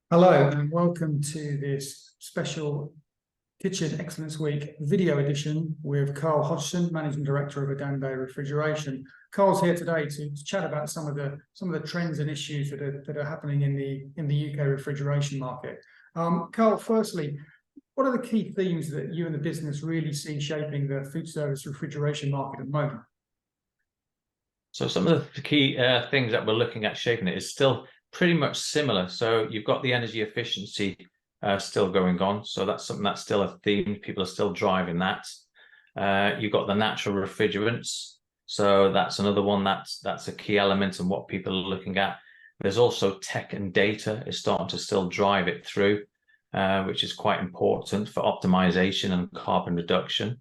Hello and welcome to this special Kitchen Excellence Week video edition with Karl Hodgson, Managing Director of Adande Refrigeration. Karl's here today to chat about some of the trends and issues that are happening in the UK refrigeration market. Karl, firstly, what are the key themes that you and the business really see shaping the food service refrigeration market at the moment? So some of the key things that we're looking at shaping it is still pretty much similar. So you've got the energy efficiency still going on. So that's something that's still a theme. People are still driving that. You've got the natural refrigerants. So that's another one that's a key element and what people are looking at. There's also tech and data is starting to still drive it through, which is quite important for optimization and carbon reduction.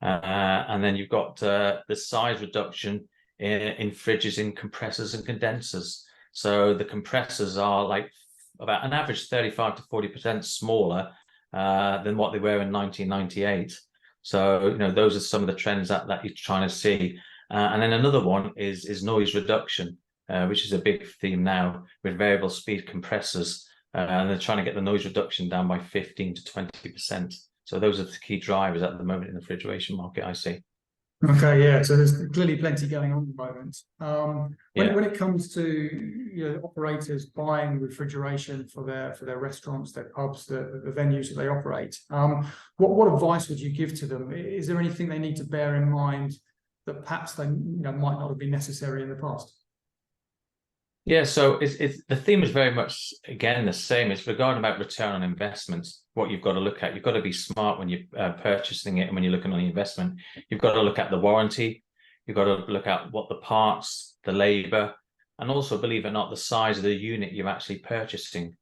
And then you've got the size reduction in fridges, in compressors and condensers. So the compressors are like about an average 35 to 40% smaller than what they were in 1998. So, those are some of the trends that you're trying to see. And then another one is noise reduction, which is a big theme now with variable speed compressors. And they're trying to get the noise reduction down by 15 to 20%. So those are the key drivers at the moment in the refrigeration market, I see. Okay, yeah. So there's clearly plenty going on at the moment. When Yeah. it comes to operators buying refrigeration for their restaurants, their pubs, the venues that they operate, what advice would you give to them? Is there anything they need to bear in mind that perhaps they might not have been necessary in the past? Yeah, so the theme is very much again the same. It's regarding about return on investment. What you've got to look at, you've got to be smart when you're purchasing it and when you're looking on the investment. You've got to look at the warranty. You've got to look at what the parts, the labor, and also, believe it or not, the size of the unit you're actually purchasing.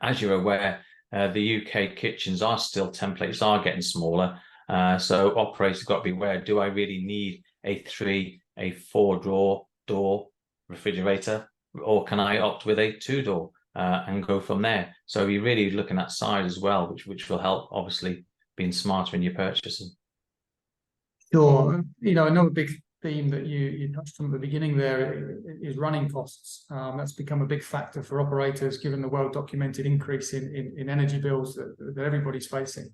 As you're aware, the UK kitchens are still templates are getting smaller. So operators got to be aware: do I really need a 4 drawer door refrigerator, or can I opt with a 2-door and go from there? So you're really looking at size as well, which will help, obviously, being smarter in your purchasing. Sure. Another big theme that you touched on at the beginning there is running costs. That's become a big factor for operators, given the well-documented increase in energy bills that everybody's facing.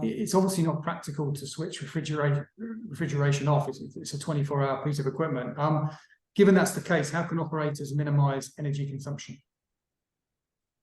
It's obviously not practical to switch refrigeration off. It's a 24-hour piece of equipment. Given that's the case, how can operators minimize energy consumption?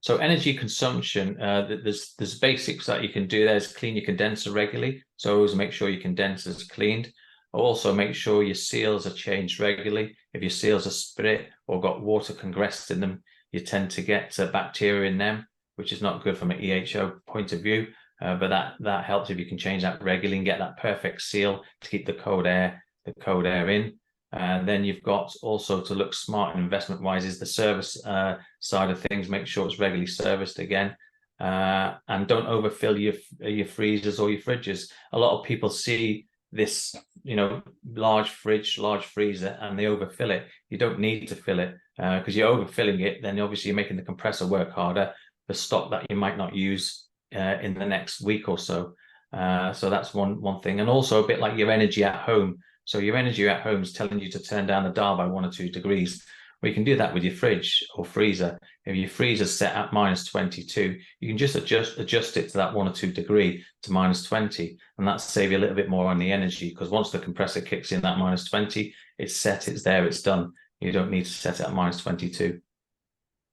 So energy consumption, there's basics that you can do. There's clean your condenser regularly. So always make sure your condenser is cleaned. Also make sure your seals are changed regularly. If your seals are split or got water congressed in them, you tend to get bacteria in them, which is not good from an EHO point of view. But that helps if you can change that regularly and get that perfect seal to keep the cold air in. And then you've got also to look smart and investment wise is the service side of things. Make sure it's regularly serviced again, and don't overfill your freezers or your fridges. A lot of people see this, large fridge, large freezer, and they overfill it. You don't need to fill it because you're overfilling it. Then obviously you're making the compressor work harder for stock that you might not use in the next week or so. So that's one thing, and also a bit like your energy at home. So your energy at home is telling you to turn down the dial by 1 or 2 degrees. Well, you can do that with your fridge or freezer. If your freezer's set at -22, you can just adjust it to that 1 or 2 degree to -20, and that's save you a little bit more on the energy, because once the compressor kicks in that -20, it's set, it's there, it's done. You don't need to set it at -22.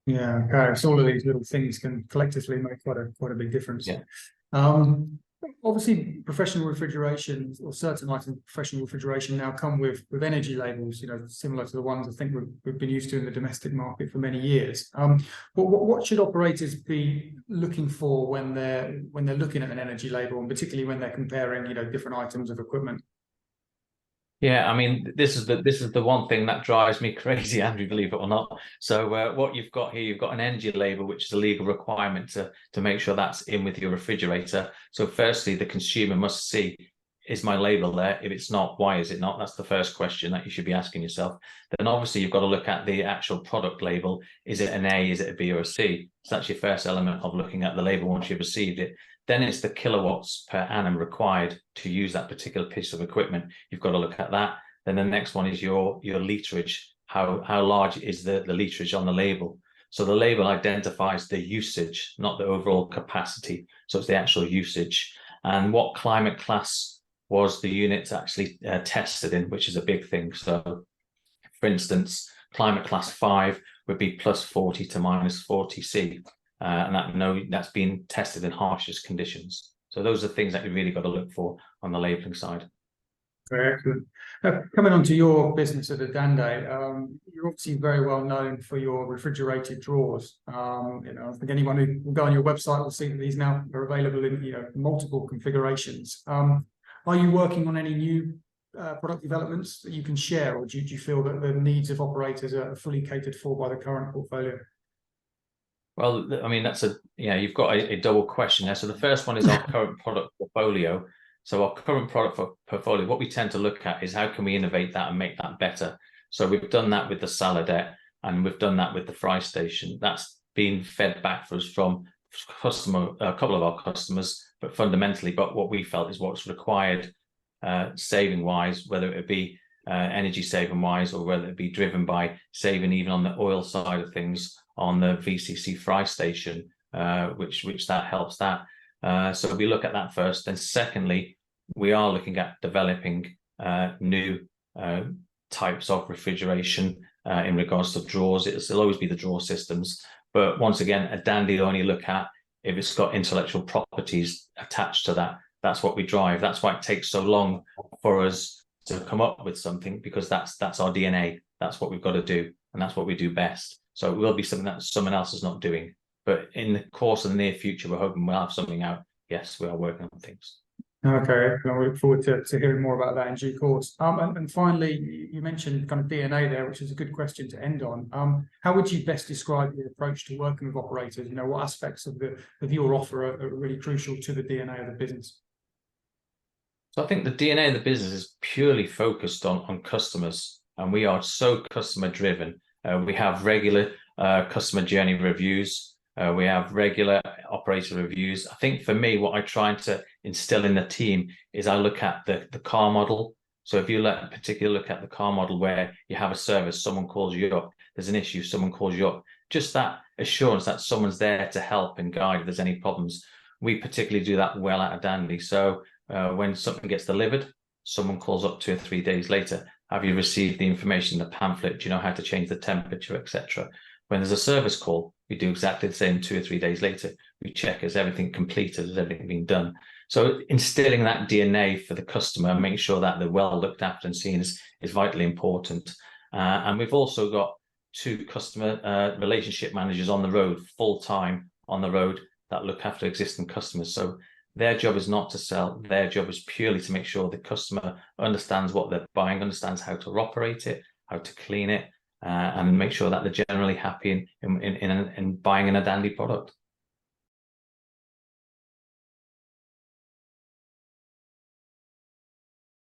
Yeah, okay. So all of these little things can collectively make quite a big difference. Yeah. Obviously, professional refrigeration, or certain items of professional refrigeration, now come with energy labels, similar to the ones I think we've been used to in the domestic market for many years. What should operators be looking for when they're looking at an energy label, and particularly when they're comparing different items of equipment? Yeah, I mean, this is the one thing that drives me crazy, Andrew, believe it or not. So what you've got here, you've got an energy label, which is a legal requirement to make sure that's in with your refrigerator. So firstly, the consumer must see, is my label there? If it's not, why is it not? That's the first question that you should be asking yourself. Then obviously you've got to look at the actual product label. Is it an A, is it a B or a C? So that's your first element of looking at the label once you've received it. Then it's the kilowatts per annum required to use that particular piece of equipment. You've got to look at that. Then the next one is your literage. How large is the literage on the label? So the label identifies the usage, not the overall capacity. So it's the actual usage. And what climate class was the unit actually tested in, which is a big thing. So for instance, climate class 5 would be +40 to -40 C. And that's been tested in harshest conditions. So those are things that you really got to look for on the labeling side. Very excellent. Coming on to your business at Adande, you're obviously very well known for your refrigerated drawers. I think anyone who will go on your website will see that these now are available in multiple configurations. Are you working on any new product developments that you can share, or do you feel that the needs of operators are fully catered for by the current portfolio? Well, I mean, you've got a double question there. So the first one is our current product portfolio. So our current product portfolio, what we tend to look at is how can we innovate that and make that better. So we've done that with the Saladette, and we've done that with the Fry Station. That's been fed back for us from a couple of our customers, but fundamentally, what we felt is what's required saving wise, whether it be energy saving wise, or whether it be driven by saving even on the oil side of things on the VCC Fry Station, which that helps that. So we look at that first. Then secondly, we are looking at developing new types of refrigeration in regards to drawers. It'll always be the drawer systems. But once again, Adande only look at if it's got intellectual properties attached to that. That's what we drive. That's why it takes so long for us to come up with something, because that's our DNA. That's what we've got to do, and that's what we do best. So it will be something that someone else is not doing. But in the course of the near future, we're hoping we'll have something out. Yes, we are working on things. Okay, I look forward to hearing more about that in due course. And finally, you mentioned kind of DNA there, which is a good question to end on. How would you best describe your approach to working with operators? What aspects of your offer are really crucial to the DNA of the business? So I think the DNA of the business is purely focused on customers, and we are so customer driven. We have regular customer journey reviews. We have regular operator reviews. I think for me, what I try to instill in the team is I look at the car model. So if you particularly look at the car model where you have a service, someone calls you up, there's an issue, someone calls you up, just that assurance that someone's there to help and guide if there's any problems. We particularly do that well at Adande. So when something gets delivered, someone calls up 2 or 3 days later. Have you received the information, the pamphlet? Do you know how to change the temperature, etc.? When there's a service call, we do exactly the same 2 or 3 days later. We check, is everything completed? Has everything been done? So instilling that DNA for the customer and making sure that they're well looked after and seen is vitally important. And we've also got 2 customer relationship managers on the road, full-time on the road, that look after existing customers. So their job is not to sell. Their job is purely to make sure the customer understands what they're buying, understands how to operate it, how to clean it, and make sure that they're generally happy in buying an Adande product.